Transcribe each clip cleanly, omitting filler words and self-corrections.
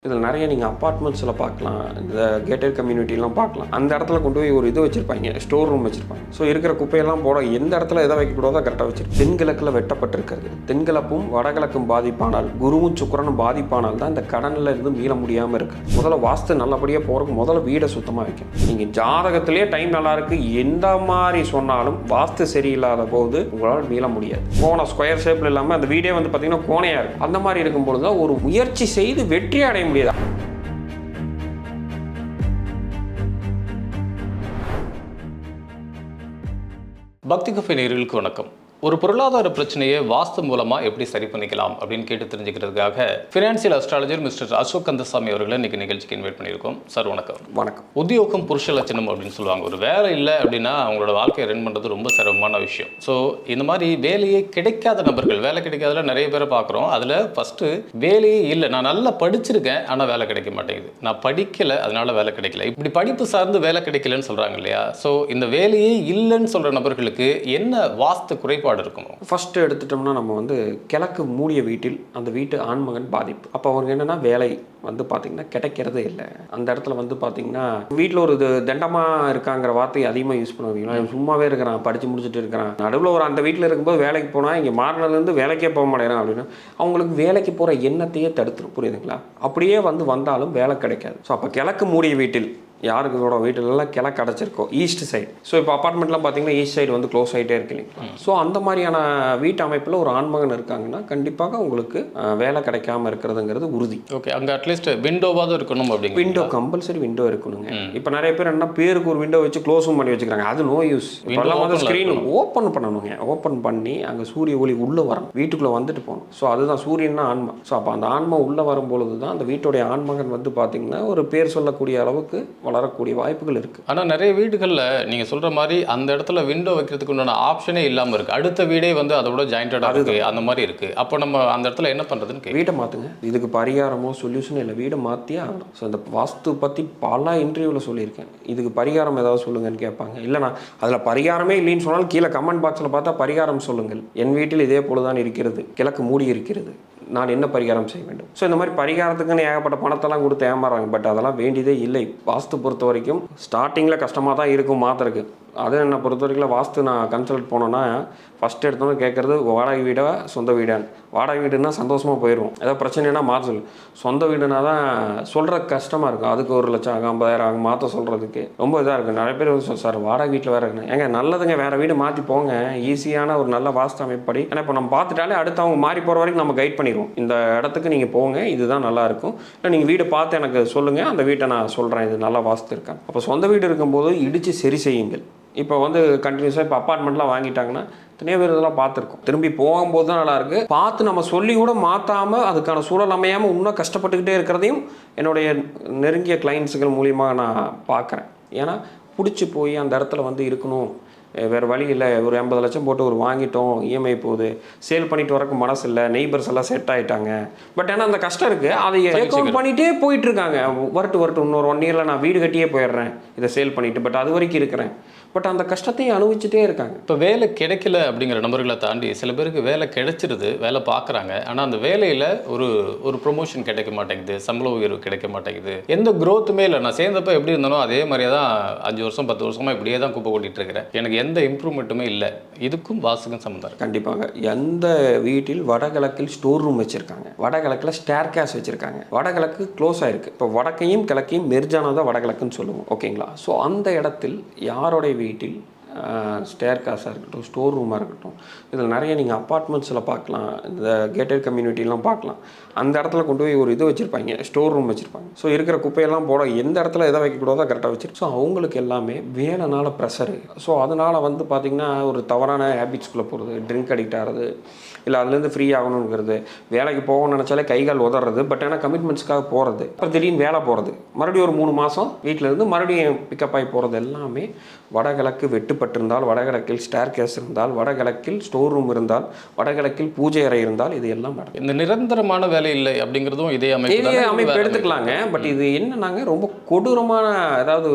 இதில் நிறைய நீங்கள் அப்பார்ட்மெண்ட்ஸில் பார்க்கலாம், இந்த கேட்டட் கம்யூனிட்டிலாம் பார்க்கலாம். அந்த இடத்துல கொண்டு போய் ஒரு இது வச்சுருப்பாங்க, ஸ்டோர் ரூம் வச்சுருப்பாங்க. ஸோ இருக்கிற குப்பையெல்லாம் போட எந்த இடத்துல எதை வைக்கக்கூடாதோ கரெக்டாக வச்சுருக்கு. தென்கிழக்கில் வெட்டப்பட்டிருக்கிறது. தென்கிழப்பும் வடகிழக்கும் பாதிப்பானால், குருவும் சுக்கிரனும் பாதிப்பானால் தான் இந்த கடனில் இருந்து மீள முடியாமல் இருக்குது. முதல்ல வாஸ்து நல்லபடியாக போகிறதுக்கு முதல்ல வீடை சுத்தமாக வைக்கணும். நீங்கள் ஜாதகத்திலே டைம் நல்லா இருக்குது எந்த மாதிரி சொன்னாலும் வாஸ்து சரியில்லாத போது உங்களால் மீள முடியாது. கோணம் ஸ்கொயர் ஷேப்பில் இல்லாமல் அந்த வீடே வந்து பார்த்தீங்கன்னா கோணையாக இருக்கும். அந்த மாதிரி இருக்கும்பொழுது தான் ஒரு முயற்சி செய்து வெற்றி அடைய முடியாது. பக்தி கஃபே நேயர்களுக்கு வணக்கம். ஒரு பொருளாதார பிரச்சனையை வாஸ்து மூலமாக எப்படி சரி பண்ணிக்கலாம் அப்படின்னு கேட்டு தெரிஞ்சுக்கிறதுக்காக financial astrologer mister Ashok Kandasamy அவர்களை இன்னைக்கு நிகழ்ச்சிக்கு இன்வைட் பண்ணியிருக்கோம். சார் வணக்கம். வணக்கம். உத்தியோகம் புருஷ லட்சணம் அப்படின்னு சொல்லுவாங்க. ஒரு வேலை இல்லை அப்படின்னா அவங்களோட வாழ்க்கையை ரன் பண்ணுறது ரொம்ப சிரமமான விஷயம். ஸோ இந்த மாதிரி வேலையே கிடைக்காத நபர்கள், வேலை கிடைக்காதல நிறைய பேரை பார்க்குறோம். அதில் ஃபஸ்ட்டு வேலையே இல்லை, நான் நல்லா படிச்சிருக்கேன் ஆனால் வேலை கிடைக்க மாட்டேங்குது, நான் படிக்கலை அதனால வேலை கிடைக்கல, இப்படி படிப்பு சார்ந்து வேலை கிடைக்கலன்னு சொல்கிறாங்க இல்லையா? ஸோ இந்த வேலையே இல்லைன்னு சொல்கிற நபர்களுக்கு என்ன வாஸ்து குறைபாடு இருக்கும்? ஃபர்ஸ்ட் எடுத்துட்டோம்னா நம்ம வந்து கிழக்கு மூடிய வீட்டில் அந்த வீட்டு ஆண்மகன் பாதிப்பு. அப்போ அவருக்கு என்னன்னா வேலை வந்து பார்த்தீங்கன்னா கிடைக்கிறதே இல்லை. அந்த இடத்துல வந்து பார்த்தீங்கன்னா வீட்டில் ஒரு இது தண்டமாக இருக்காங்கிற வார்த்தையை அதிகமாக யூஸ் பண்ணுவீங்களா? சும்மாவே இருக்கிறான், படித்து முடிச்சுட்டு இருக்கிறான். நடுவில் ஒரு அந்த வீட்டில் இருக்கும்போது வேலைக்கு போனால் இங்கே மாறினதுலேருந்து வேலைக்கே போக மாட்டேறான் அப்படின்னா அவங்களுக்கு வேலைக்கு போகிற எண்ணத்தையே தடுத்துரும். புரியுதுங்களா? அப்படியே வந்தாலும் வேலை கிடைக்காது. ஸோ அப்போ கிழக்கு மூடிய வீட்டில் யாருக்கு இதோட வீட்டிலலாம் கிழக்கு அடைச்சிருக்கோ ஈஸ்ட் சைடு. ஸோ இப்போ அப்பார்ட்மெண்ட்லாம் பார்த்தீங்கன்னா ஈஸ்ட் சைடு வந்து க்ளோஸ் ஆகிட்டே இருக்கு இல்லைங்களா? ஸோ அந்த மாதிரியான வீட்டு அமைப்பில் ஒரு ஆண்மகன் இருக்காங்கன்னா கண்டிப்பாக உங்களுக்கு வேலை கிடைக்காம இருக்கிறதுங்கிறது உறுதி. ஓகே, அங்கே அட்லீஸ்ட் விண்டோவாவது இருக்கணும் அப்படிங்க. விண்டோ கம்பல்சரி விண்டோ இருக்கணுங்க. இப்போ நிறைய பேர் என்ன பேருக்கு ஒரு விண்டோ வச்சு க்ளோஸும் பண்ணி வச்சுக்கிறாங்க. அது நோ யூஸ். இப்போல்லாம் வந்து ஸ்க்ரீன் ஓப்பன் பண்ணணுங்க. ஓப்பன் பண்ணி அங்கே சூரிய ஒளி உள்ளே வரணும், வீட்டுக்குள்ளே வந்துட்டு போகணும். ஸோ அதுதான் சூரியன்னா ஆன்மா. ஸோ அப்போ அந்த ஆன்மா உள்ளே வரும்பொழுது தான் அந்த வீட்டுடைய ஆண்மகன் வந்து பார்த்தீங்கன்னா ஒரு பேர் சொல்லக்கூடிய அளவுக்கு வளரக்கூடிய வாய்ப்புகள் இருக்குது. ஆனால் நிறைய வீடுகளில் நீங்கள் சொல்கிற மாதிரி அந்த இடத்துல விண்டோ வைக்கிறதுக்கு உண்டான ஆப்ஷனே இல்லாமல் இருக்குது. அடுத்த வீடே வந்து அதோட ஜாயிண்டடாக இருக்குது, அந்த மாதிரி இருக்குது. அப்போ நம்ம அந்த இடத்துல என்ன பண்ணுறதுன்னு வீட்டை மாற்றுங்க. இதுக்கு பரிகாரமோ சொல்யூஷனோ இல்லை, வீடை மாற்றியே ஆகணும். ஸோ இந்த வாஸ்து பற்றி பல இன்டர்வியூவில் சொல்லியிருக்கேன். இதுக்கு பரிகாரம் ஏதாவது சொல்லுங்கன்னு கேட்பாங்க. இல்லை நான் அதில் பரிகாரமே இல்லைன்னு சொன்னாலும் கீழே கமெண்ட் பாக்ஸில் பார்த்தா பரிகாரம் சொல்லுங்கள். என் வீட்டில் இதே போலதான் இருக்கிறது, கிழக்கு மூடி இருக்கிறது, நான் என்ன பரிகாரம் செய்ய வேண்டும்? ஸோ இந்த மாதிரி பரிகாரத்துக்குன்னு ஏகப்பட்ட பணத்தெல்லாம் கொடுத்து ஏமாறாங்க. பட் அதெல்லாம் வேண்டியதே இல்லை. வாஸ்து பொறுத்த வரைக்கும் ஸ்டார்டிங்கில் கஷ்டமாக தான் இருக்கும் மாத்திரக்கு. அது என்னை பொறுத்த வரைக்கும் வாஸ்து நான் கன்சல்ட் போனோன்னா ஃபஸ்ட் எடுத்தோன்னு கேட்குறது வாடகை வீடா சொந்த வீடான்னு. வாடகை வீடுனா சந்தோஷமாக போயிடுவோம், ஏதாவது பிரச்சனைனா மாற்ற சொல்லு. சொந்த வீடுனா தான் சொல்கிற கஷ்டமாக இருக்கும். அதுக்கு 1 லட்சம் ஆகும், 50,000 ஆகும், மாற்ற சொல்கிறதுக்கு ரொம்ப இதாக இருக்குது. நிறைய பேர் வந்து சார் வாடகை வீட்டில் வேறு இருக்குங்க. ஏங்க நல்லதுங்க, வேறு வீடு மாற்றி போங்க. ஈஸியான ஒரு நல்ல வாஸ்து அமைப்படி. ஏன்னா இப்போ நம்ம பார்த்துட்டாலே அடுத்து அவங்க மாறி போகிற வரைக்கும் நம்ம கைட் பண்ணிடுவோம். இந்த இடத்துக்கு நீங்கள் போங்க, இதுதான் நல்லாயிருக்கும். இல்லை நீங்கள் வீடு பார்த்து எனக்கு சொல்லுங்கள், அந்த வீட்டை நான் சொல்கிறேன் இது நல்லா வாஸ்து இருக்காங்க. அப்போ சொந்த வீடு இருக்கும்போது இடித்து சரி செய்யுங்கள். இப்போ வந்து கண்டினியூஸாக இப்போ அப்பார்ட்மெண்ட்லாம் வாங்கிட்டாங்கன்னா நிறைய பேர் இதெல்லாம் பார்த்துருக்கோம். திரும்பி போகும்போது தான் நல்லாயிருக்கு. பார்த்து நம்ம சொல்லி கூட மாற்றாமல் அதுக்கான சூழல் அமையாமல் இன்னும் கஷ்டப்பட்டுக்கிட்டே இருக்கிறதையும் என்னுடைய நெருங்கிய கிளைண்ட்ஸுகள் மூலியமாக நான் பார்க்குறேன். ஏன்னா பிடிச்சி போய் அந்த இடத்துல வந்து இருக்கணும், வேறு வழி இல்லை, ஒரு 80 லட்சம் போட்டு ஒரு வாங்கிட்டோம், இஎம்ஐ போகுது, சேல் பண்ணிட்டு வரக்கு மனசு இல்லை, நெய்பர்ஸ் எல்லாம் செட் ஆகிட்டாங்க. பட் ஏன்னா அந்த கஷ்டம் இருக்குது, அதை ஏக்கவுண்ட் பண்ணிகிட்டே போயிட்டுருக்காங்க. வரட்டு இன்னொரு 1 இயரில் நான் வீடு கட்டியே போயிடுறேன் இதை சேல் பண்ணிவிட்டு. பட் அது வரைக்கும் இருக்கிறேன். பட் அந்த கஷ்டத்தையும் அனுபவிச்சுட்டே இருக்காங்க. இப்போ வேலை கிடைக்கல அப்படிங்கிற நபர்களை தாண்டி சில பேருக்கு வேலை கிடைச்சிருது, வேலை பார்க்குறாங்க. ஆனால் அந்த வேலையில் ஒரு ப்ரொமோஷன் கிடைக்க மாட்டேங்குது, சம்பள உயர்வு கிடைக்க மாட்டேங்குது, எந்த க்ரோத்துமே இல்லை. நான் சேர்ந்தப்போ எப்படி இருந்தானோ அதே மாதிரியே தான் 5 வருஷம் 10 வருஷமாக இப்படியே தான் குப்பை கொட்டிகிட்டு இருக்கிறேன், எனக்கு எந்த இம்ப்ரூவ்மெண்ட்டுமே இல்லை. இதுக்கும் வாஸ்துக்கும் சம்மந்தம். கண்டிப்பாக. எந்த வீட்டில் வடகிழக்கில் ஸ்டோர் ரூம் வச்சுருக்காங்க, வடகிழக்கில் ஸ்டேர் கேஸ் வச்சுருக்காங்க, வடகிழக்கு க்ளோஸ் ஆகிருக்கு. இப்போ வடக்கையும் கிழக்கையும் மெர்ஜானதான் வடகிழக்குன்னு சொல்லுவோம். ஓகேங்களா? ஸோ அந்த இடத்தில் யாரோடைய வீட்டில் ஸ்டேர் காஸாக இருக்கட்டும், ஸ்டோர் ரூமாக இருக்கட்டும், இதில் நிறைய நீங்கள் அப்பார்ட்மெண்ட்ஸில் பார்க்கலாம், இந்த கேட்டட் கம்யூனிட்டிலாம் பார்க்கலாம். அந்த இடத்துல கொண்டு போய் ஒரு இது வச்சுருப்பாங்க, ஸ்டோர் ரூம் வச்சுருப்பாங்க. ஸோ இருக்கிற குப்பையெல்லாம் போட எந்த இடத்துல எதை வைக்கக்கூடாதோ கரெக்டாக வச்சுருக்கு. ஸோ அவங்களுக்கு எல்லாமே வேலைனால ப்ரெஷரு. ஸோ அதனால் வந்து பார்த்திங்கன்னா ஒரு தவறான ஹேபிட்ஸ்குள்ளே போகிறது, ட்ரிங்க் அடிக்ட் ஆகிறது, இல்லை அதுலேருந்து ஃப்ரீ ஆகணுங்கிறது, வேலைக்கு போகணும்னு நினச்சாலே கைகால் உதறது. பட் ஆனால் கமிட்மெண்ட்ஸ்க்காக போகிறது, அப்புறம் திடீர்னு வேலை போகிறது, மறுபடியும் ஒரு 3 மாதம் வீட்டில் இருந்து மறுபடியும் பிக்கப் ஆகி போகிறது, எல்லாமே வடகிழக்கு வெட்டுப்பட்டு கட்டப்பட்டிருந்தால், வடகிழக்கில் ஸ்டேர் கேஸ் இருந்தால், வடகிழக்கில் ஸ்டோர் ரூம் இருந்தால், வடகிழக்கில் பூஜை அறை இருந்தால், இது எல்லாம் நடக்கும். இந்த நிரந்தரமான வேலை இல்லை அப்படிங்கிறதும் இதே அமைப்பு எடுத்துக்கலாங்க. பட் இது என்னன்னாங்க, ரொம்ப கொடூரமான ஏதாவது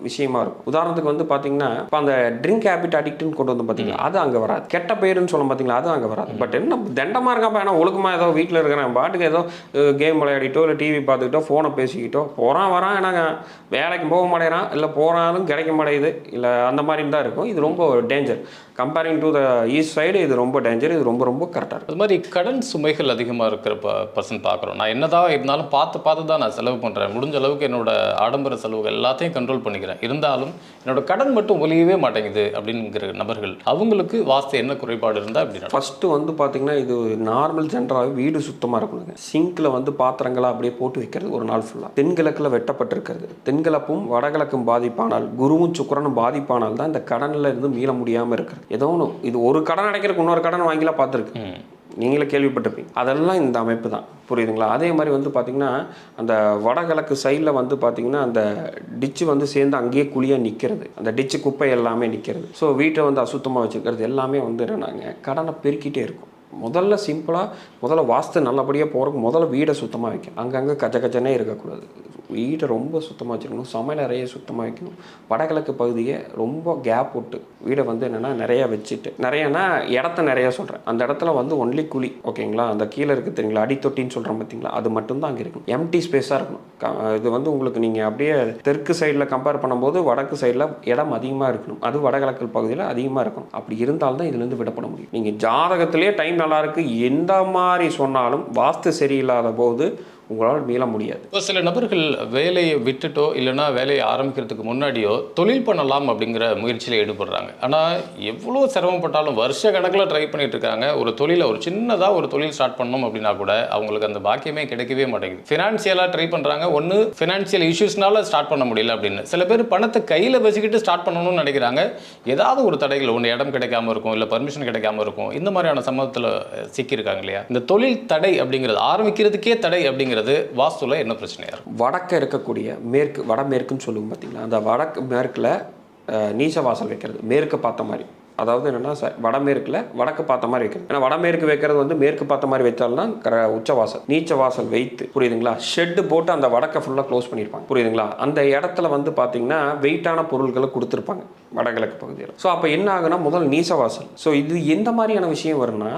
விஷயமா இருக்கும். உதாரணத்துக்கு வந்து பார்த்தீங்கன்னா, இப்போ அந்த ட்ரிங்க் ஹேபிட் அடிக்ட்னு கொண்டு வந்து பார்த்தீங்களா, அது அங்கே வராது. கெட்ட பேருன்னு சொல்ல பார்த்தீங்களா, அது அங்கே வராது. பட் என்ன தண்டமாக இருக்காப்பா, ஏன்னா ஒழுக்கமாக ஏதோ வீட்டில் இருக்கிறேன் பாட்டுக்கு ஏதோ கேம் விளையாடிட்டோ இல்லை டிவி பார்த்துக்கிட்டோ ஃபோனை பேசிக்கிட்டோ போகிறான் வரான், ஏன்னாங்க வேலைக்கு போக மாட்டேறான், இல்லை போகிறாலும் கிடைக்க மாட்டேங்குது, இல்லை அந்த மாதிரி தான் இருக்கும். இது ரொம்ப danger. Comparing to the east side இது ரொம்ப டேஞ்சர். இது ரொம்ப ரொம்ப கரெக்டாக இருக்கும். அது மாதிரி கடன் சுமைகள் அதிகமாக இருக்கிற பர்சன் பார்க்குறோம். நான் என்னதான் இருந்தாலும் பார்த்து தான் நான் செலவு பண்ணுறேன். முடிஞ்ச அளவுக்கு என்னோட ஆடம்பர செலவுகள் எல்லாத்தையும் கண்ட்ரோல் பண்ணிக்கிறேன். இருந்தாலும் என்னோட கடன் மட்டும் ஒழியவே மாட்டேங்குது அப்படிங்கிற நபர்கள், அவங்களுக்கு வாஸ்து என்ன குறைபாடு இருந்தால் அப்படின்னா, ஃபஸ்ட்டு வந்து பார்த்தீங்கன்னா, இது நார்மல் ஜென்ரலாகவே வீடு சுத்தமாக இருக்கணுங்க. சிங்கில் வந்து பாத்திரங்களாக அப்படியே போட்டு வைக்கிறது ஒரு நாள் ஃபுல்லாக. தென்கிழக்கில் வெட்டப்பட்டிருக்கிறது. தென்கிழப்பும் வடகிழக்கும் பாதிப்பானால், குருவும் சுக்கிரனும் பாதிப்பானால் தான் இந்த கடனில் இருந்து மீள முடியாமல் இருக்கிறது. ஏதோ ஒன்று, இது ஒரு கடன் அடைக்கிறதுக்கு இன்னொரு கடன் வாங்கிலாம் பார்த்துருக்கு, நீங்களே கேள்விப்பட்டிருப்பீங்க. அதெல்லாம் இந்த அமைப்பு தான், புரியுதுங்களா? அதே மாதிரி வந்து பார்த்திங்கன்னா, அந்த வடகிழக்கு சைடில் வந்து பார்த்திங்கன்னா, அந்த டிச்சு வந்து சேர்ந்து அங்கேயே குழியாக நிற்கிறது, அந்த டிச்சு குப்பை எல்லாமே நிற்கிறது. ஸோ வீட்டை வந்து அசுத்தமாக வச்சுக்கிறது எல்லாமே வந்து என்னன்னாங்க, கடனை பெருக்கிட்டே இருக்கும். முதல்ல வாஸ்து நல்லபடியாக போகிறதுக்கு முதல்ல வீடை சுத்தமாக வைக்கணும். அங்கங்கே கச்சனே இருக்கக்கூடாது. வீட்டை ரொம்ப சுத்தமாக வச்சுக்கணும். சமையல் அறையை சுத்தமாக வைக்கணும். வடகிழக்கு பகுதியை ரொம்ப கேப் விட்டு வீடை வந்து என்னென்னா நிறையா வச்சுட்டு, நிறையனா இடத்த நிறையா சொல்கிறேன், அந்த இடத்துல வந்து ஒன்லி குழி, ஓகேங்களா? அந்த கீழே இருக்குது தெரியுங்களா, அடித்தொட்டின்னு சொல்கிறோம் பார்த்தீங்களா, அது மட்டும்தான் அங்கே இருக்கும். எம்டி ஸ்பேஸாக இருக்கணும். இது வந்து உங்களுக்கு நீங்கள் அப்படியே தெற்கு சைடில் கம்பேர் பண்ணும்போது வடக்கு சைடில் இடம் அதிகமாக இருக்கணும். அது வடகிழக்கு பகுதியில் அதிகமாக இருக்கணும். அப்படி இருந்தால்தான் இதுலேருந்து விடப்பட முடியும். நீங்கள் ஜாதகத்திலே டைம் நல்லா இருக்கு எந்த மாதிரி சொன்னாலும் வாஸ்து சரியில்லாத போது உங்களால் மீள முடியாது. இப்போ சில நபர்கள் வேலையை விட்டுட்டோ இல்லைனா வேலையை ஆரம்பிக்கிறதுக்கு முன்னாடியோ தொழில் பண்ணலாம் அப்படிங்கிற முயற்சியில் ஈடுபடுறாங்க. ஆனால் எவ்வளோ சிரமப்பட்டாலும் வருஷ கணக்கில் ட்ரை பண்ணிட்டு இருக்காங்க. ஒரு தொழிலை, ஒரு சின்னதாக ஒரு தொழில் ஸ்டார்ட் பண்ணணும் அப்படின்னா கூட அவங்களுக்கு அந்த பாக்கியமே கிடைக்கவே மாட்டேங்குது. ஃபினான்ஷியலாக ட்ரை பண்ணுறாங்க, ஒன்று ஃபினான்ஷியல் இஷ்யூஸ்னால ஸ்டார்ட் பண்ண முடியல அப்படின்னு. சில பேர் பணத்தை கையில் வச்சுக்கிட்டு ஸ்டார்ட் பண்ணணும்னு நினைக்கிறாங்க. ஏதாவது ஒரு தடைகள், ஒன்று இடம் கிடைக்காம இருக்கும், இல்லை பர்மிஷன் கிடைக்காம இருக்கும், இந்த மாதிரியான சம்பவத்தில் சிக்கியிருக்காங்க இல்லையா? இந்த தொழில் தடை அப்படிங்கிறது, ஆரம்பிக்கிறதுக்கே தடை அப்படிங்கிறது வாஸ்துல என்ன பிரச்சனையா இருக்கும்? வடக்க இருக்கக்கூடிய மேற்கு, வடமேற்குன்னு சொல்லுவோம் பார்த்தீங்களா, அந்த வடக்கு மேற்கில் நீச்ச வாசல் வைக்கிறது, மேற்கு பார்த்த மாதிரி. அதாவது என்னென்னா, வடமேற்கில் வடக்கு பார்த்த மாதிரி வைக்கிறது. ஏன்னா வடமேற்கு வைக்கிறது வந்து மேற்கு பார்த்த மாதிரி வச்சால்தான் உச்சவாசல். நீச்ச வாசல் வைத்து, புரியுதுங்களா, ஷெட்டு போட்டு அந்த வடக்கை ஃபுல்லாக க்ளோஸ் பண்ணியிருப்பாங்க, புரியுதுங்களா? அந்த இடத்துல வந்து பார்த்தீங்கன்னா வெயிட்டான பொருட்களை கொடுத்துருப்பாங்க வடகிழக்கு பகுதியில். ஸோ அப்போ என்ன ஆகுனா, முதல் நீச்ச வாசல். ஸோ இது எந்த மாதிரியான விஷயம் வரும்னா,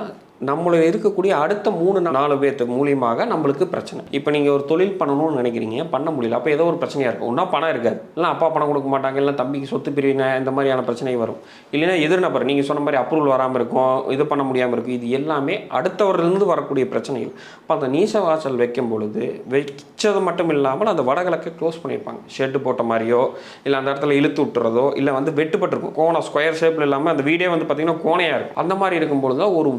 நம்மள இருக்கக்கூடிய அடுத்த 3-4 பேர்த்து மூலியமாக நம்மளுக்கு பிரச்சனை. இப்போ நீங்கள் ஒரு தொழில் பண்ணணும்னு நினைக்கிறீங்க, பண்ண முடியல, அப்போ ஏதோ ஒரு பிரச்சனையாக இருக்கும். ஒன்றா பணம் இருக்காது, இல்லை அப்பா பணம் கொடுக்க மாட்டாங்க, இல்லை தம்பிக்கு சொத்து பிரிவினை, இந்த மாதிரியான பிரச்சனை வரும். இல்லைன்னா எதிர்நபர் நீங்கள் சொன்ன மாதிரி அப்ரூவல் வராமல் இருக்கும், இது பண்ண முடியாமல் இருக்கும். இது எல்லாமே அடுத்தவரிலிருந்து வரக்கூடிய பிரச்சனைகள். இப்போ அந்த நீச வாசல் வைக்கும் பொழுது வச்சது மட்டும் இல்லாமல் அந்த வடகிழக்கை க்ளோஸ் பண்ணியிருப்பாங்க. ஷெட்டு போட்ட மாதிரியோ, இல்லை அந்த இடத்துல இழுத்து விட்டுறதோ, இல்லை வந்து வெட்டுப்பட்டிருக்கும் கோணம், ஸ்கொயர் ஷேப்பில் இல்லாமல் அந்த வீடே வந்து பார்த்திங்கன்னா கோணையாக இருக்கும். அந்த மாதிரி இருக்கும்பொழுது தான் ஒரு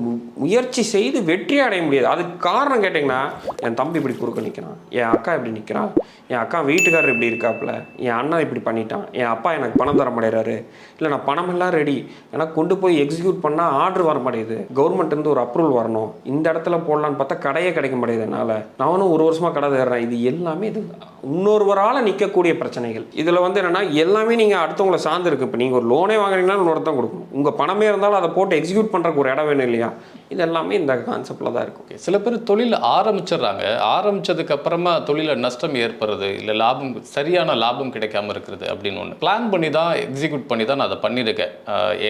முயற்சி செய்து வெற்றி அடைய முடியாது. அதுக்கு காரணம் கேட்டிங்கன்னா, என் தம்பி இப்படி குறுக்க நிற்கிறான், என் அக்கா இப்படி நிற்கிறான், என் அக்கா வீட்டுக்காரர் இப்படி இருக்காப்புல, என் அண்ணன் இப்படி பண்ணிட்டான், என் அப்பா எனக்கு பணம் தர மாட்டேறாரு, இல்லை நான் பணமெல்லாம் ரெடி, எனக்கு கொண்டு போய் எக்ஸிக்யூட் பண்ணால் ஆர்டர் வர மாட்டேங்குது, கவர்மெண்ட்லேருந்து ஒரு அப்ரூவல் வரணும், இந்த இடத்துல போடலான்னு பார்த்தா கடையே கிடைக்க மாட்டேங்குது என்னால், நானும் ஒரு வருஷமாக கடை தேடுறேன். இது எல்லாமே இது இன்னொருவரால் நிற்கக்கூடிய பிரச்சனைகள். இதில் வந்து என்னென்னா, எல்லாமே நீங்கள் அடுத்தவங்களை சார்ந்து இருக்குது. இப்போ நீங்கள் ஒரு லோனே வாங்குறீங்கன்னா இன்னொருத்தன் கொடுக்கணும். உங்கள் பணமே இருந்தாலும் அதை போட்டு எக்ஸிக்யூட் பண்ணுறக்கு ஒரு இடம் வேணும் இல்லையா? இது எல்லாமே இந்த கான்செப்டில் தான் இருக்கும். சில பேர் தொழில் ஆரம்பிச்சிடுறாங்க, ஆரம்பித்ததுக்கு அப்புறமா தொழிலில் நஷ்டம் ஏற்படுறது, இல்லை லாபம், சரியான லாபம் கிடைக்காம இருக்கிறது அப்படின்னு ஒன்று பிளான் பண்ணி தான், எக்ஸிக்யூட் பண்ணி தான் நான் அதை பண்ணியிருக்கேன்.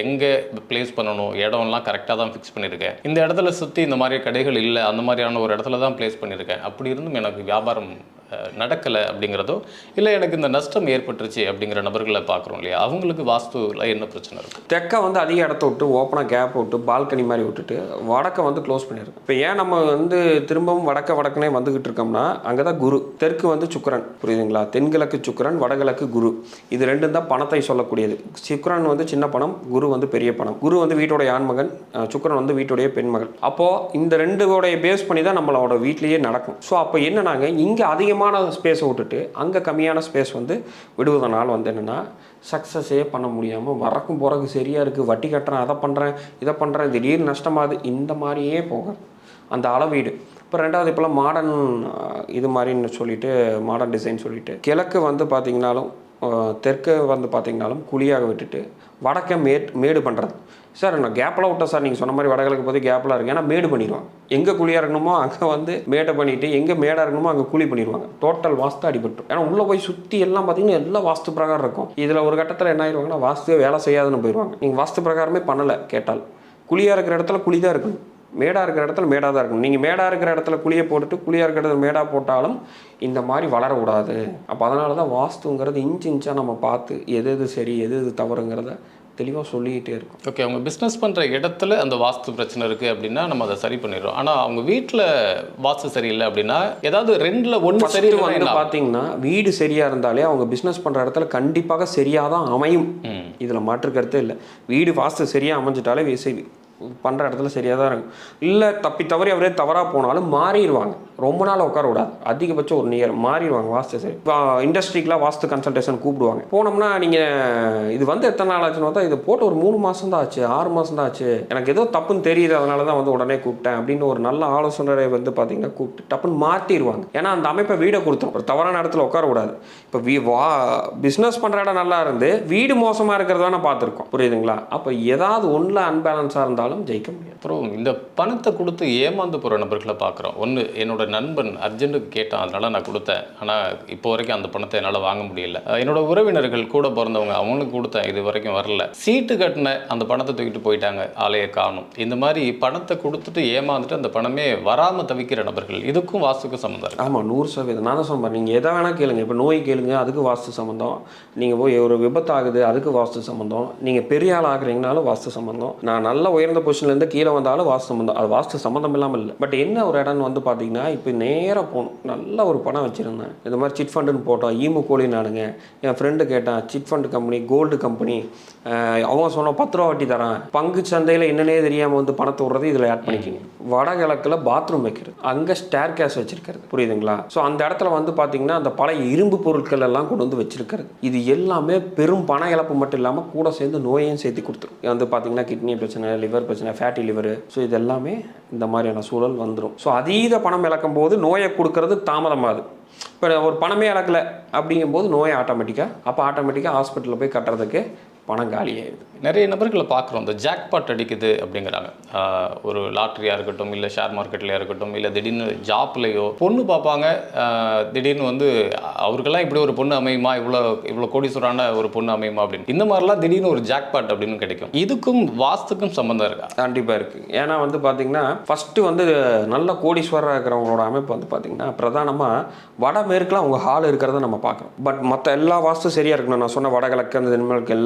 எங்கே பிளேஸ் பண்ணணும், இடம்லாம் கரெக்டாக தான் ஃபிக்ஸ் பண்ணியிருக்கேன், இந்த இடத்துல சுற்றி இந்த மாதிரி கடைகள் இல்லை, அந்த மாதிரியான ஒரு இடத்துல தான் பிளேஸ் பண்ணியிருக்கேன், அப்படி இருந்தும் எனக்கு வியாபாரம் நடக்கலை அப்படிங்கிறதோ, இல்லை எனக்கு இந்த நஷ்டம் ஏற்பட்டுருச்சு அப்படிங்கிற நபர்களை பார்க்குறோம் இல்லையா? அவங்களுக்கு வாஸ்துவில் என்ன பிரச்சனை இருக்குது? தெற்கை வந்து அதிக இடத்த விட்டு ஓப்பனாக கேப் விட்டு பால்கனி மாதிரி விட்டுட்டு வடக்கை வந்து க்ளோஸ் பண்ணியிருக்கோம். இப்போ ஏன் நம்ம வந்து திரும்பவும் வடக்குனே வந்துக்கிட்டு இருக்கோம்னா, அங்கே தான் குரு, தெற்கு வந்து சுக்கிரன், புரியுதுங்களா? தென்கிழக்கு சுக்கிரன், வடகிழக்கு குரு, இது ரெண்டும் தான் பணத்தை சொல்லக்கூடியது. சுக்கிரன் வந்து சின்ன பணம், குரு வந்து பெரிய பணம். குரு வந்து வீட்டோடைய ஆண்மகன், சுக்கிரன் வந்து வீட்டுடைய பெண்மகள். அப்போது இந்த ரெண்டுடைய பேஸ் பண்ணி தான் நம்மளோட வீட்லேயே நடக்கும். ஸோ அப்போ என்னன்னாங்க, இங்கே அதிகமாக ஸ்பேஸை விட்டுட்டு அங்கே கம்மியான ஸ்பேஸ் வந்து விடுவதனால் வந்து என்னென்னா, சக்ஸஸே பண்ண முடியாமல் வரக்கும் போகிறதுக்கு சரியாக இருக்குது, வட்டி கட்டுறேன், அதை பண்ணுறேன், இதை பண்ணுறேன், திடீர்னு நஷ்டமாகுது, இந்த மாதிரியே போகிறது அந்த அளவீடு. இப்போ ரெண்டாவது இப்போலாம் மாடர்ன் இது மாதிரின்னு சொல்லிட்டு, மாடர்ன் டிசைன் சொல்லிட்டு கிழக்கு வந்து பார்த்திங்கனாலும் தெற்க வந்து பார்த்திங்கனாலும் குழியாக விட்டுட்டு வடக்கே மேடு பண்ணுறது. சார் நான் கேப்பெலாம் விட்டேன் சார், நீங்கள் சொன்ன மாதிரி வடகிழக்கு போது கேப்பெலாம் இருக்குது, ஏன்னா மேடு பண்ணிடுவாங்க. எங்கே குழியாக இருக்கணுமோ அங்கே வந்து மேடை பண்ணிவிட்டு, எங்கே மேடாக இருக்கணுமோ அங்கே குழி பண்ணிடுவாங்க. டோட்டல் வாஸ்து அடிபட்டு. ஏன்னா உள்ளே போய் சுற்றி எல்லாம் பார்த்தீங்கன்னா எல்லாம் வாஸ்து பிரகாரம் இருக்கும். இதில் ஒரு கட்டத்தில் என்ன ஆயிடுவாங்கன்னா வாஸ்துவே வேலை செய்யாதுன்னு போயிடுவாங்க. நீங்கள் வாஸ்து பிரகாரமே பண்ணலை கேட்டால். குழியாக இருக்கிற இடத்துல குழி தான் இருக்கணும், மேடாக இருக்கிற இடத்துல மேடாக தான் இருக்கணும். நீங்கள் மேடாக இருக்கிற இடத்துல குழியை போட்டுட்டு குழியாக இருக்கிற இடத்துல மேடாக போட்டாலும் இந்த மாதிரி வளரக்கூடாது. அப்போ அதனால தான் வாஸ்துங்கிறது இன்ச்சாக நம்ம பார்த்து எது எது சரி எது எது தவறுங்கிறத தெளிவாக சொல்லிக்கிட்டே இருக்கும். ஓகே, அவங்க பிஸ்னஸ் பண்ணுற இடத்துல அந்த வாஸ்து பிரச்சனை இருக்குது அப்படின்னா நம்ம அதை சரி பண்ணிடுறோம். ஆனால் அவங்க வீட்டில் வாஸ்து சரியில்லை அப்படின்னா ஏதாவது 2ல் 1 சரி வந்து பார்த்தீங்கன்னா வீடு சரியாக இருந்தாலே அவங்க பிஸ்னஸ் பண்ணுற இடத்துல கண்டிப்பாக சரியாக தான் அமையும். இதில் மாற்றுக்கருத்தே இல்லை. வீடு வாஸ்து சரியாக அமைஞ்சிட்டாலே பண்ணுற இடத்துல சரியாக தான் இருக்கும். இல்லை தப்பி தவறி அவரே தவறாக போனாலும் மாறிடுவாங்க. ரொம்ப நாள் உட்கார விடாது, அதிகபட்சம் 1 இயர் மாறிடுவாங்க. வாஸ்து சரி இப்போ இண்டஸ்ட்ரிக்கெலாம் வாஸ்து கன்சல்டேஷன் கூப்பிடுவாங்க. போனோம்னா நீங்கள் இது வந்து எத்தனை நாள் ஆச்சுன்னு பார்த்தா இது போட்டு ஒரு 3 மாதம் தான் ஆச்சு, 6 மாதம் தான் ஆச்சு, எனக்கு ஏதோ தப்புன்னு தெரியுது, அதனால தான் வந்து உடனே கூப்பிட்டேன் அப்படின்னு ஒரு நல்ல ஆலோசனரை வந்து பார்த்தீங்கன்னா கூப்பிட்டு டப்புன்னு மாற்றிடுவாங்க. ஏன்னா அந்த அமைப்பை வீடை கொடுத்தோம், ஒரு தவறான இடத்துல உட்கார விடாது. இப்போ பிஸ்னஸ் பண்ணுற இடம் நல்லா இருந்து வீடு மோசமாக இருக்கிறது வேணால் பார்த்துருக்கோம், புரியுதுங்களா? அப்போ ஏதாவது ஒன்றில் அன்பேலன்ஸாக இருந்தாலும் ஜெயிக்க முடியாது. அப்புறம் இந்த பணத்தை கொடுத்து ஏமாந்து போகிற நபர்களை பார்க்குறோம். ஒன்று, என்னோட நண்பன் அர்ஜென்ட்டுக்கு கேட்டான், அதனால நான் கொடுத்தேன், ஆனால் இப்போ வரைக்கும் அந்த பணத்தை என்னால் வாங்க முடியல. என்னோட உறவினர்கள் கூட பிறந்தவங்க, அவங்களுக்கு கொடுத்தேன், இது வரைக்கும் வரல. சீட்டு கட்டின அந்த பணத்தை தூக்கிட்டு போயிட்டாங்க, ஆலையை காணும். இந்த மாதிரி பணத்தை கொடுத்துட்டு ஏமாந்துட்டு அந்த பணமே வராமல் தவிக்கிற நபர்கள், இதுக்கும் வாஸ்துக்கும் சம்மந்தம் இருக்குது. ஆமாம், 100%. நான் தான் சொல்கிறேன், நீங்கள் எதை வேணால் கேளுங்க. இப்போ நோய் கேளுங்க, அதுக்கு வாஸ்து சம்மந்தம். நீங்கள் போய் ஒரு விபத்து ஆகுது, அதுக்கு வாஸ்து சம்மந்தம். நீங்கள் பெரிய ஆள் ஆகுறீங்கனாலும் வாஸ்து சம்மந்தம். நான் நல்ல உயர்ந்த பொசிஷன்லேருந்து கீழே வந்தாலும் வாஸ்து சம்மந்தம். அது வாஸ்து சம்மந்தம் இல்லாமல் இல்லை. பட் என்ன ஒரு இடம்னு வந்து பார்த்தீங்கன்னா, இப்போ நேராக போகணும். நல்ல ஒரு பணம் வச்சுருந்தேன், இந்த மாதிரி சிட் ஃபண்டுன்னு போட்டோம், கோழி நானுங்க. என் ஃப்ரெண்டு கேட்டான், chit fund company, gold company, அவங்க சொன்ன 10 ரூபா வட்டி தரேன். பங்கு சந்தையில் என்னன்னே தெரியாமல் வந்து பணத்தை விடுறது இதில் ஆட் பண்ணிக்கிங்க. வடகிழக்கில் பாத்ரூம் வைக்கிறது, அங்கே ஸ்டேர் கேஸ் வச்சிருக்கிறது, புரியுதுங்களா? ஸோ அந்த இடத்துல வந்து பார்த்தீங்கன்னா அந்த பழைய இரும்பு பொருட்கள் எல்லாம் கொண்டு வந்து வச்சிருக்கிறது. இது எல்லாமே பெரும் பண இழப்பு மட்டும் இல்லாமல் கூட சேர்ந்து நோயையும் சேர்த்து கொடுத்துரும். வந்து பார்த்தீங்கன்னா கிட்னி பிரச்சனை, லிவர் பிரச்சனை, ஃபேட்டி லிவர், ஸோ இது எல்லாமே இந்த மாதிரியான சூழல் வந்துடும். ஸோ அதீத பணம் இழக்கும் போது நோயை கொடுக்கறது தாமதமாகுது. இப்போ ஒரு பணமே இழக்கலை அப்படிங்கும்போது நோயை ஆட்டோமேட்டிக்காக ஹாஸ்பிட்டலில் போய் கட்டுறதுக்கு பணம் காலியாகிடுது. நிறைய நபர்களை பார்க்குறோம், இந்த ஜாக்பாட் அடிக்குது அப்படிங்கிறாங்க. ஒரு லாட்ரியாக இருக்கட்டும், இல்லை ஷேர் மார்க்கெட்லையாக இருக்கட்டும், இல்லை திடீர்னு ஜாப்லையோ பொண்ணு பார்ப்பாங்க. திடீர்னு வந்து அவருக்கெல்லாம் இப்படி ஒரு பொண்ணு அமையுமா, இவ்வளோ கோடீஸ்வரான ஒரு பொண்ணு அமையுமா அப்படின்னு, இந்த மாதிரிலாம் திடீர்னு ஒரு ஜாக்பாட் அப்படின்னு கிடைக்கும். இதுக்கும் வாஸ்துக்கும் சம்மந்தம் இருக்கா? கண்டிப்பாக இருக்குது. ஏன்னா வந்து பார்த்தீங்கன்னா ஃபஸ்ட்டு வந்து நல்ல கோடீஸ்வரராக இருக்கிறவங்களோட அமைப்பு வந்து பார்த்தீங்கன்னா பிரதானமாக வடமேற்கில் அவங்க ஹால் இருக்கிறத நம்ம பார்க்குறோம். பட் மற்ற எல்லா வாஸ்தும் சரியாக இருக்கணும். நான் சொன்ன வடகிழக்கு அந்த தென்மேற்கு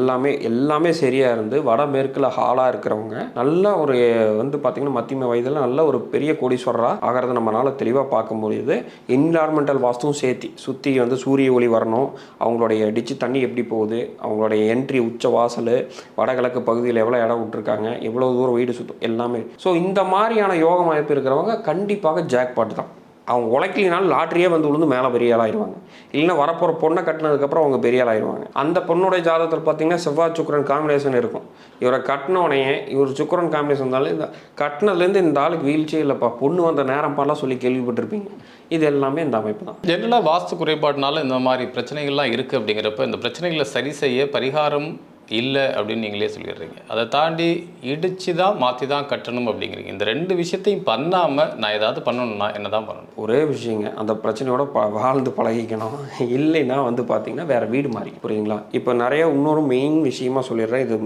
எல்லாமே சரியாக இருந்து வடமேற்கில் ஹாலாக இருக்கிறவங்க நல்ல ஒரு வந்து பார்த்திங்கன்னா மத்தியம வயதில் நல்ல ஒரு பெரிய கோடீஸ்வரராக ஆகிறத நம்மளால் தெளிவாக பார்க்க முடியுது. என்விரான்மெண்டல் வாஸ்துவும் சேர்த்தி சுற்றி வந்து சூரிய ஒளி வரணும், அவங்களுடைய டிச்சு தண்ணி எப்படி போகுது, அவங்களுடைய என்ட்ரி உச்ச வாசல், வடகிழக்கு பகுதியில் எவ்வளோ இடம் விட்டுருக்காங்க, எவ்வளோ தூரம் வீடு சுற்றும் எல்லாமே. ஸோ இந்த மாதிரியான யோக அமைப்பு இருக்கிறவங்க கண்டிப்பாக ஜாக்பாட் தான். அவங்க உழைக்கலினாலும் லாட்ரியே வந்து விழுந்து மேலே பெரிய ஆளாயிருவாங்க. இல்லைன்னா வரப்போகிற பொண்ணை கட்டினதுக்கப்புறம் அவங்க பெரிய ஆளாயிருவாங்க. அந்த பொண்ணுடைய ஜாதகத்தில் பார்த்தீங்கன்னா செவ்வாய் சுக்கிரன் காம்பினேஷன் இருக்கும். இவரை கட்டினோடனே இவர் சுக்கிரன் காம்பினேஷன் இருந்தாலும் இந்த கட்டினதுலேருந்து இந்த ஆளுக்கு வீழ்ச்சியே இல்லைப்பா, பொண்ணு வந்த நேரம் பாலாம் சொல்லி கேள்விப்பட்டிருப்பீங்க. இது எல்லாமே இந்த அமைப்பு தான். ஜென்ரலாக வாஸ்து குறைபாடுனால இந்த மாதிரி பிரச்சனைகள்லாம் இருக்குது அப்படிங்கிறப்ப இந்த பிரச்சனைகளை சரி செய்ய பரிகாரம் இல்லை அப்படின்னு நீங்களே சொல்லிடுறீங்க. அதை தாண்டி இடித்து தான் மாற்றி தான் கட்டணும் அப்படிங்கிறீங்க. இந்த 2 விஷயத்தையும் பண்ணாமல் நான் ஏதாவது பண்ணணும்னா என்ன தான் பண்ணணும்? ஒரே விஷயங்க, அந்த பிரச்சனையோட வாழ்ந்து பழகிக்கணும். இல்லைன்னா வந்து பார்த்திங்கன்னா வேறு வீடு மாறி, புரியுங்களா? இப்போ நிறைய இன்னொரு மெயின் விஷயமா சொல்லிடுறேன், இது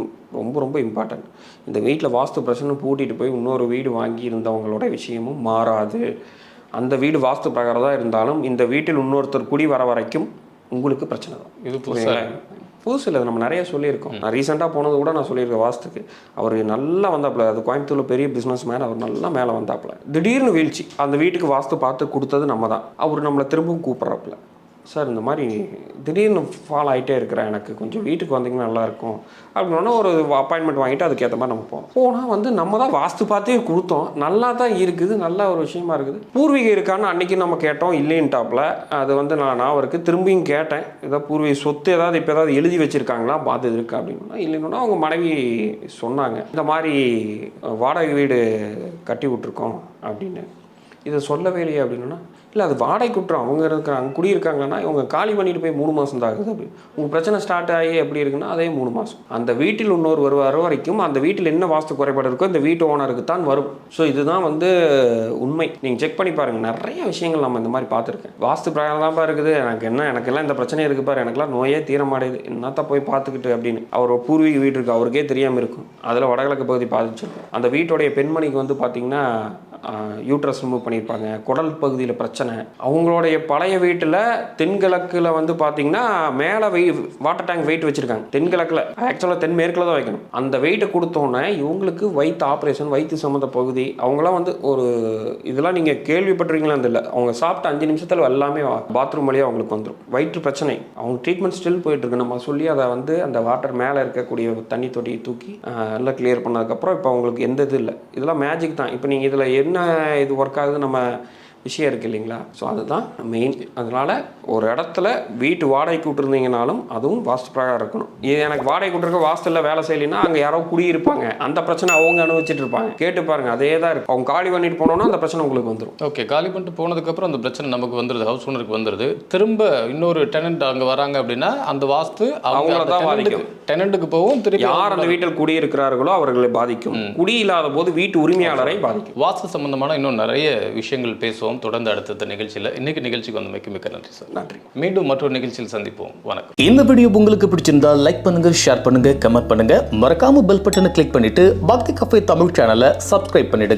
ரொம்ப இம்பார்ட்டன்ட். இந்த வீட்டில் வாஸ்து பிரச்சனை பூட்டிகிட்டு போய் இன்னொரு வீடு வாங்கி இருந்தவங்களோட விஷயமும் மாறாது. அந்த வீடு வாஸ்து பிரகாரம் தான் இருந்தாலும் இந்த வீட்டில் இன்னொருத்தர் குடி வர வரைக்கும் உங்களுக்கு பிரச்சனை தான். இது புதுசு இல்லை, நம்ம நிறைய சொல்லியிருக்கோம். நான் ரீசெண்டாக போனது கூட நான் சொல்லியிருக்கேன். வாஸ்துக்கு அவர் நல்லா வந்தாப்புல, அது கோயம்புத்தூரில் பெரிய பிஸ்னஸ் மேன், அவர் நல்லா மேலே வந்தாப்புல. திடீர்னு வீழ்ச்சி. அந்த வீட்டுக்கு வாஸ்து பார்த்து கொடுத்தது நம்ம தான். அவர் நம்மளை திரும்பவும் கூப்பிட்றாப்புல, சார் இந்த மாதிரி திடீர்னு ஃபால் ஆகிட்டே இருக்கிறேன், எனக்கு கொஞ்சம் வீட்டுக்கு வந்தீங்கன்னா நல்லாயிருக்கும் அப்படின்னா ஒரு அப்பாயின்மெண்ட் வாங்கிட்டு அதுக்கேற்ற மாதிரி நம்ம போனால் வந்து நம்ம தான் வாஸ்து பார்த்தே கொடுத்தோம், நல்லா தான் இருக்குது, நல்ல ஒரு விஷயமா இருக்குது. பூர்வீகம் இருக்கான்னு அன்றைக்கி நம்ம கேட்டோம், இல்லைன்ட்டாப்புல. அது வந்து நான் அவருக்கு திரும்பியும் கேட்டேன், ஏதாவது பூர்வீக சொத்து ஏதாவது இப்போ ஏதாவது எழுதி வச்சுருக்காங்களா, பார்த்து இருக்கா அப்படின்னா. இல்லைன்னா அவங்க மனைவி சொன்னாங்க, இந்த மாதிரி வாடகை வீடு கட்டி விட்ருக்கோம் அப்படின்னு. இதை சொல்லவே இல்லையே அப்படின்னா, இல்லை அது வாடகை குற்றம், அவங்க இருக்கிறாங்க குடியிருக்காங்கன்னா இவங்க காலி பண்ணிட்டு போய் 3 மாதம் தான் ஆகுது. அப்படி உங்கள் பிரச்சனை ஸ்டார்ட் ஆகி எப்படி இருக்குன்னா அதே 3 மாதம். அந்த வீட்டில் இன்னொரு வர வரைக்கும் அந்த வீட்டில் என்ன வாஸ்து குறைபாடு இருக்கோ இந்த வீட்டு ஓனருக்கு தான் வரும். ஸோ இதுதான் வந்து உண்மை. நீங்கள் செக் பண்ணி பாருங்கள், நிறைய விஷயங்கள் நம்ம இந்த மாதிரி பார்த்துருக்கேன். வாஸ்து பிரகாரம் தான்ப்பா இருக்குது, எனக்கெல்லாம் இந்த பிரச்சனை இருக்குது பாரு, எனக்கெல்லாம் நோயே தீர மாட்டேது, என்னத்தான் போய் பார்த்துக்கிட்டு அப்படின்னு. அவர் பூர்வீக வீடு இருக்குது, அவருக்கே தெரியாமல் இருக்கும். அதில் வடகிழக்கு பகுதி பாதிச்சிருக்கும். அந்த வீட்டுடைய பெண்மணிக்கு வந்து பார்த்திங்கன்னா யூட்ரஸ் ரிமூவ் பண்ணியிருப்பாங்க, குடல் பகுதியில் பிரச்சனை. அவங்களுடைய பழைய வீட்டில் தென்கிழக்கில் வந்து பார்த்திங்கன்னா மேலே வாட்டர் டேங்க் வெயிட் வச்சுருக்காங்க. தென்கிழக்கில், ஆக்சுவலாக தென்மேற்கில் தான் வைக்கணும். அந்த வெயிட்டை கொடுத்தோன்னே இவங்களுக்கு வயிற்று ஆப்ரேஷன், வயிற்று சம்மந்த பகுதி. அவங்களாம் வந்து ஒரு இதெல்லாம் நீங்கள் கேள்விப்பட்டிருக்கீங்களா இல்லை, அவங்க சாப்பிட்ட 5 நிமிஷத்தில் எல்லாமே பாத்ரூம் வழியாக அவங்களுக்கு வந்துடும். வயிற்று பிரச்சனை, அவங்க ட்ரீட்மெண்ட் ஸ்டில் போயிட்டுருக்கு. நம்ம சொல்லி அதை வந்து அந்த வாட்டர் மேலே இருக்கக்கூடிய தண்ணி தொட்டியை தூக்கி எல்லாம் கிளியர் பண்ணதுக்கப்புறம் இப்போ அவங்களுக்கு எந்த இது இல்லை. இதெல்லாம் மேஜிக் தான். இப்போ நீங்கள் இதில் என்ன இது ஒர்க் ஆகுது நம்ம விஷயம் இருக்குது இல்லைங்களா? ஸோ அதுதான் மெயின். அதனால் ஒரு இடத்துல வீட்டு வாடகைக்கு விட்டுருந்தீங்கனாலும் அதுவும் வாஸ்து பிரகாரம் இருக்கணும். இது எனக்கு வாடகை விட்டுருக்க வாஸ்துல வேலை செய்யலைன்னா அங்கே யாரோ குடியிருப்பாங்க, அந்த பிரச்சனை அவங்க அனுபவிச்சுட்டு இருப்பாங்க. கேட்டு பாருங்கள், அதே தான் இருக்கும். அவங்க காலி பண்ணிட்டு போனோன்னா அந்த பிரச்சனை உங்களுக்கு வந்துடும். ஓகே, காலி பண்ணிட்டு போனதுக்கப்புறம் அந்த பிரச்சனை நமக்கு வந்துடுது, ஹவுஸ் ஓனருக்கு வந்துடுது. திரும்ப இன்னொரு டெனண்ட் அங்கே வராங்க அப்படின்னா அந்த வாஸ்து அவங்கள தான் பாதிக்கும். டெனண்ட்டுக்கு போகும். திருப்பி யார் அந்த வீட்டில் குடியிருக்கிறார்களோ அவர்களை பாதிக்கும். குடி இல்லாத போது வீட்டு உரிமையாளரை பாதிக்கும். வாஸ்து சம்பந்தமான இன்னும் நிறைய விஷயங்கள் பேசுவோம் தொடர்ந்து அடுத்த நிகழ்ச்சியில். இன்னைக்கு நிகழ்ச்சிக்கு வந்து மிக்க நன்றி சார். நன்றி. மீண்டும் மற்றொரு நிகழ்ச்சியில் சந்திப்போம். வணக்கம். இந்த வீடியோ உங்களுக்கு பிடிச்சிருந்தா லைக் பண்ணுங்க, ஷேர் பண்ணுங்க, கமெண்ட் பண்ணுங்க. மறக்காம பெல் பட்டனை கிளிக் பண்ணிட்டு பக்தி கஃபே தமிழ் சேனலை சப்ஸ்கிரைப் பண்ணிடுங்க.